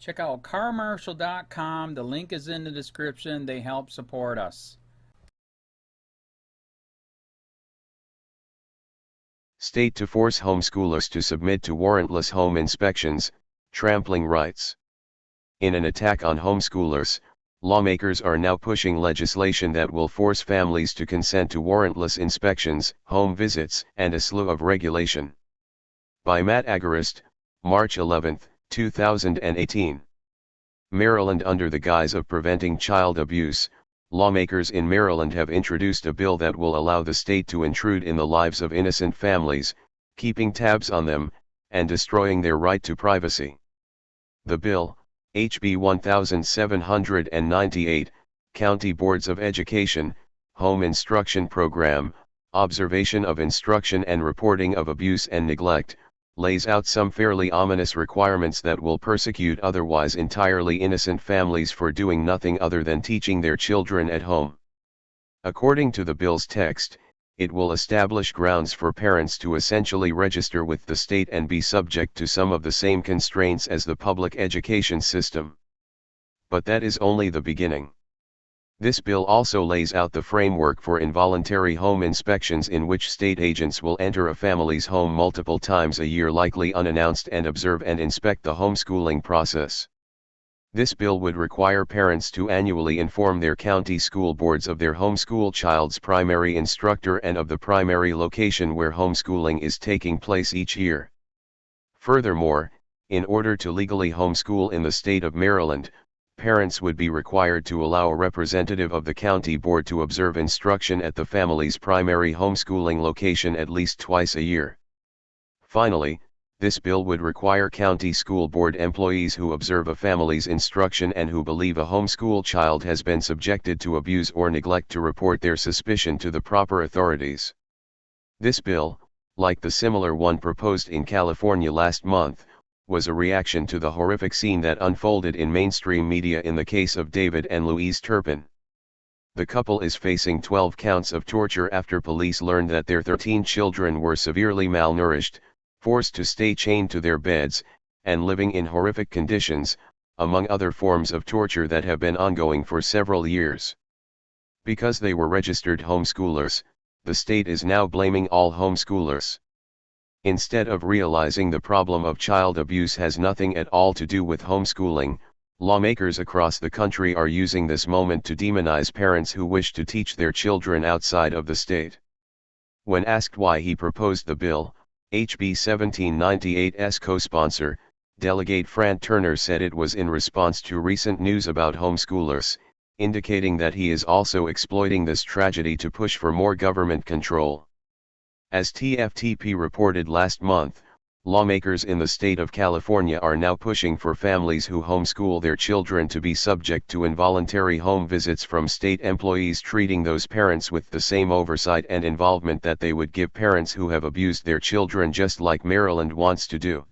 Check out carmarshal.com. The link is in the description. They help support us. State to force homeschoolers to submit to warrantless home inspections, Trampling writes. In an attack on homeschoolers, lawmakers are now pushing legislation that will force families to consent to warrantless inspections, home visits, and a slew of regulation. By Matt Agarist, March 11, 2018. Maryland. Under the guise of preventing child abuse, lawmakers in Maryland have introduced a bill that will allow the state to intrude in the lives of innocent families, keeping tabs on them, and destroying their right to privacy. The bill, HB 1798, County Boards of Education, Home Instruction Program, Observation of Instruction and Reporting of Abuse and Neglect, lays out some fairly ominous requirements that will persecute otherwise entirely innocent families for doing nothing other than teaching their children at home. According to the bill's text, it will establish grounds for parents to essentially register with the state and be subject to some of the same constraints as the public education system. But that is only the beginning. This bill also lays out the framework for involuntary home inspections in which state agents will enter a family's home multiple times a year, likely unannounced, and observe and inspect the homeschooling process. This bill would require parents to annually inform their county school boards of their homeschool child's primary instructor and of the primary location where homeschooling is taking place each year. Furthermore, in order to legally homeschool in the state of Maryland, parents would be required to allow a representative of the county board to observe instruction at the family's primary homeschooling location at least twice a year. Finally, this bill would require county school board employees who observe a family's instruction and who believe a homeschool child has been subjected to abuse or neglect to report their suspicion to the proper authorities. This bill, like the similar one proposed in California last month, was a reaction to the horrific scene that unfolded in mainstream media in the case of David and Louise Turpin. The couple is facing 12 counts of torture after police learned that their 13 children were severely malnourished, forced to stay chained to their beds, and living in horrific conditions, among other forms of torture that have been ongoing for several years. Because they were registered homeschoolers, the state is now blaming all homeschoolers. Instead of realizing the problem of child abuse has nothing at all to do with homeschooling, lawmakers across the country are using this moment to demonize parents who wish to teach their children outside of the state. When asked why he proposed the bill, HB 1798's co-sponsor, Delegate Fran Turner, said it was in response to recent news about homeschoolers, indicating that he is also exploiting this tragedy to push for more government control. As TFTP reported last month, lawmakers in the state of California are now pushing for families who homeschool their children to be subject to involuntary home visits from state employees, treating those parents with the same oversight and involvement that they would give parents who have abused their children, just like Maryland wants to do.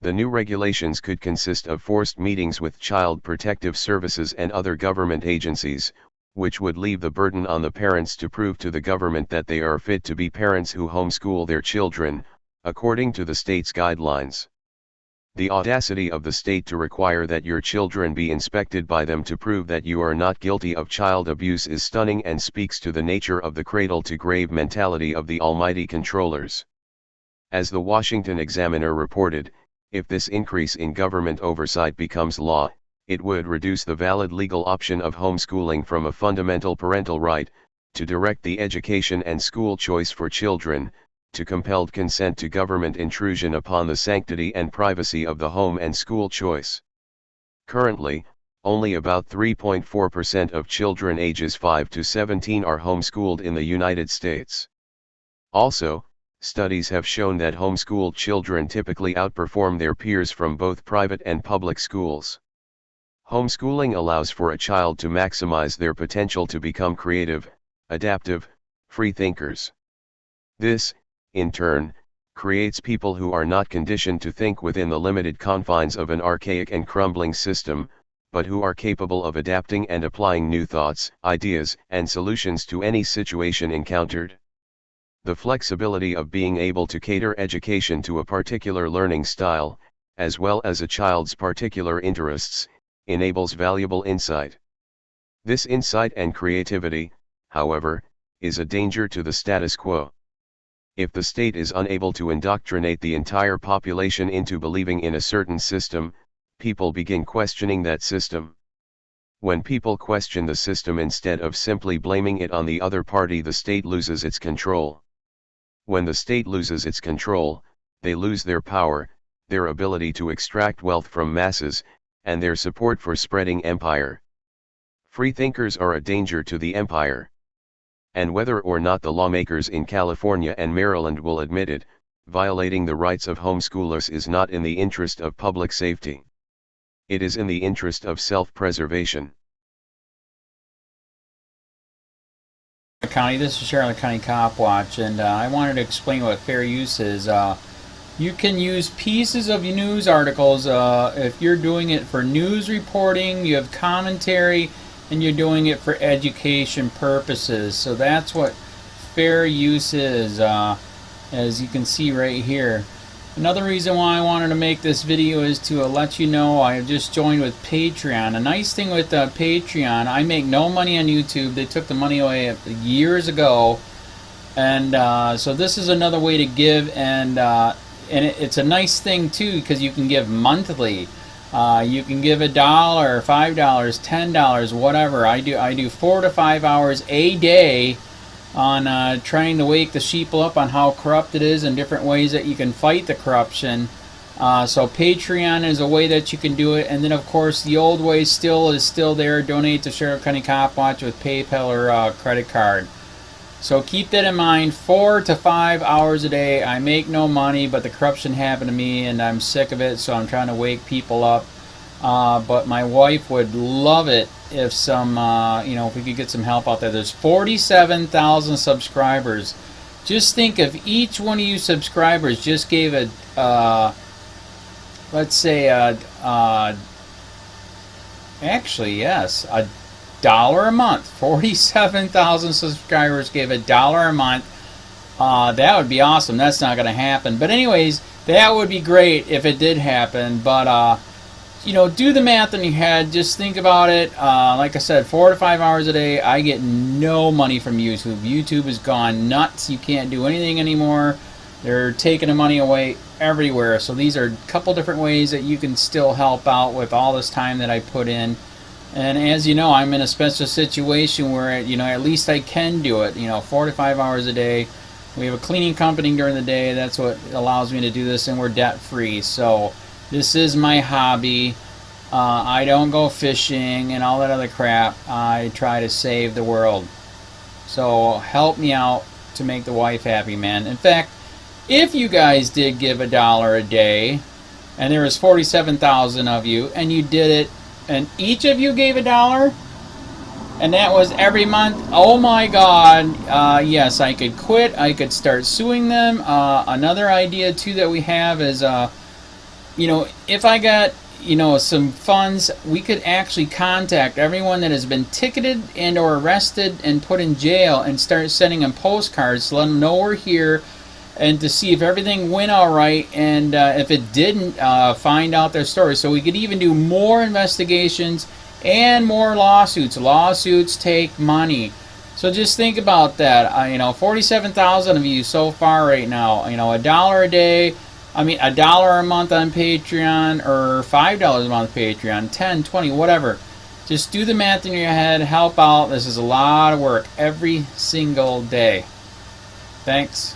The new regulations could consist of forced meetings with Child Protective Services and other government agencies, which would leave the burden on the parents to prove to the government that they are fit to be parents who homeschool their children, according to the state's guidelines. The audacity of the state to require that your children be inspected by them to prove that you are not guilty of child abuse is stunning and speaks to the nature of the cradle-to-grave mentality of the almighty controllers. As the Washington Examiner reported, if this increase in government oversight becomes law, it would reduce the valid legal option of homeschooling from a fundamental parental right, to direct the education and school choice for children, to compelled consent to government intrusion upon the sanctity and privacy of the home and school choice. Currently, only about 3.4% of children ages 5 to 17 are homeschooled in the United States. Also, studies have shown that homeschooled children typically outperform their peers from both private and public schools. Homeschooling allows for a child to maximize their potential to become creative, adaptive, free thinkers. This, in turn, creates people who are not conditioned to think within the limited confines of an archaic and crumbling system, but who are capable of adapting and applying new thoughts, ideas, and solutions to any situation encountered. The flexibility of being able to cater education to a particular learning style, as well as a child's particular interests, enables valuable insight. This insight and creativity, however, is a danger to the status quo. If the state is unable to indoctrinate the entire population into believing in a certain system, people begin questioning that system. When people question the system instead of simply blaming it on the other party, the state loses its control. When the state loses its control, they lose their power, their ability to extract wealth from masses, and their support for spreading empire. Freethinkers are a danger to the empire. And whether or not the lawmakers in California and Maryland will admit it, violating the rights of homeschoolers is not in the interest of public safety. It is in the interest of self-preservation. County, this is Charlotte County COPWATCH, and I wanted to explain what fair use is. You can use pieces of news articles if you're doing it for news reporting, you have commentary, and you're doing it for education purposes. So that's what fair use is, as you can see right here. Another reason why I wanted to make this video is to let you know I have just joined with Patreon. A nice thing with Patreon, I make no money on YouTube. They took the money away years ago, and so this is another way to give, and it's a nice thing too because you can give monthly. You can give $1, $5, $10, whatever. I do 4 to 5 hours a day on trying to wake the sheep up on how corrupt it is and different ways that you can fight the corruption. So Patreon is a way that you can do it, and then of course the old way is still there. Donate to Charlotte County COPWATCH with PayPal or credit card. So keep that in mind. 4 to 5 hours a day. I make no money, but the corruption happened to me and I'm sick of it, so I'm trying to wake people up. But my wife would love it if if we could get some help out there. There's 47,000 subscribers. Just think if each one of you subscribers just gave let's say actually yes, $1 a month. 47,000 subscribers gave $1 a month. That would be awesome. That's not going to happen. But anyways, that would be great if it did happen. But do the math in your head. Just think about it. Like I said, 4 to 5 hours a day. I get no money from YouTube. YouTube has gone nuts. You can't do anything anymore. They're taking the money away everywhere. So these are a couple different ways that you can still help out with all this time that I put in. And as you know, I'm in a special situation where, at least I can do it. 4 to 5 hours a day. We have a cleaning company during the day. That's what allows me to do this, and we're debt free. So this is my hobby. I don't go fishing and all that other crap. I try to save the world. So help me out to make the wife happy, man. In fact, if you guys did give $1 a day, and there was 47,000 of you, and you did it, and each of you gave $1, and that was every month, oh my God, yes, I could quit. I could start suing them. Another idea too that we have is, if I got, some funds, we could actually contact everyone that has been ticketed and or arrested and put in jail and start sending them postcards to let them know we're here, and to see if everything went all right, and if it didn't, find out their story. So we could even do more investigations and more lawsuits. Lawsuits take money. So just think about that. 47,000 of you so far right now. $1 a day. $1 a month on Patreon, or $5 a month Patreon, 10, 20, whatever. Just do the math in your head. Help out. This is a lot of work every single day. Thanks.